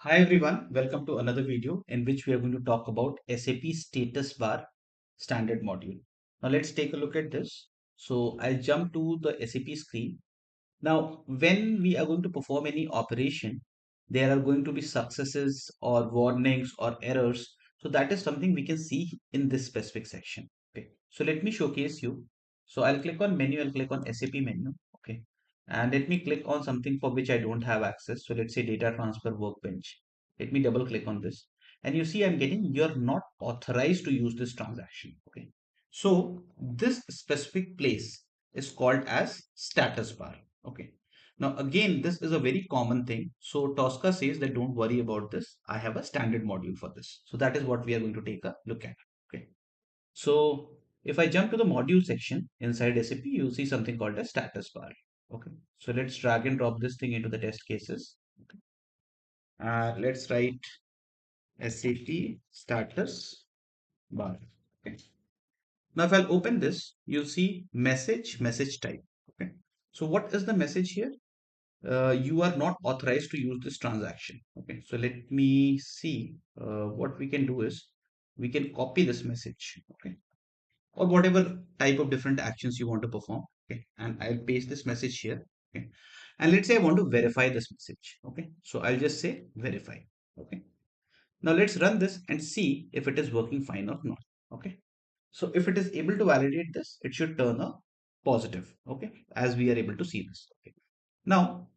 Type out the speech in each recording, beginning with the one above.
Hi everyone, welcome to another video in which we are going to talk about SAP Status Bar standard module. Now let's take a look at this. So I'll jump to the SAP screen. Now when we are going to perform any operation, there are going to be successes or warnings or errors. So that is something we can see in this specific section. Okay. So let me showcase you. So I'll click on menu, I'll click on SAP menu. Okay. And let me click on something for which I don't have access. So let's say data transfer workbench. Let me double click on this. And you see I'm getting you're not authorized to use this transaction. Okay. So this specific place is called as status bar. Okay. Now again, this is a very common thing. So Tosca says that don't worry about this. I have a standard module for this. So that is what we are going to take a look at. Okay. So if I jump to the module section inside SAP, you'll see something called a status bar. Okay. So let's drag and drop this thing into the test cases. Okay. Let's write SAP status bar. Okay. Now, if I'll open this, you'll see message type. Okay. So what is the message here? You are not authorized to use this transaction. Okay. So let me see. What we can do is we can copy this message. Okay. Or whatever type of different actions you want to perform. Okay. And I'll paste this message here. Okay. And let's say I want to verify this message. Okay. So I'll just say verify. Okay. Now let's run this and see if it is working fine or not. Okay. So if it is able to validate this, it should turn a positive. Okay. As we are able to see this. Okay. Now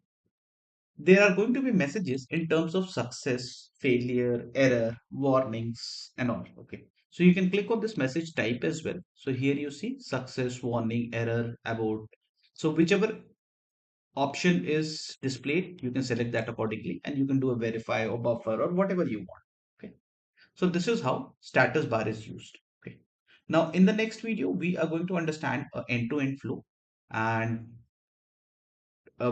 there are going to be messages in terms of success, failure, error, warnings, and all. Okay. So you can click on this message type as well. So here you see success, warning, error, about. So whichever option is displayed, you can select that accordingly and you can do a verify or buffer or whatever you want. Okay. So this is how status bar is used. Okay. Now in the next video, we are going to understand a end-to-end flow and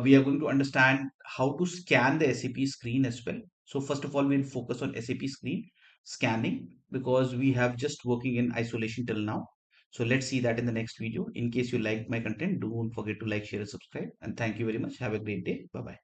we are going to understand how to scan the SAP screen as well. So first of all, we'll focus on SAP screen scanning because we have just working in isolation till now. So let's see that in the next video. In case you liked my content, don't forget to like, share, and subscribe. And thank you very much. Have a great day. Bye bye.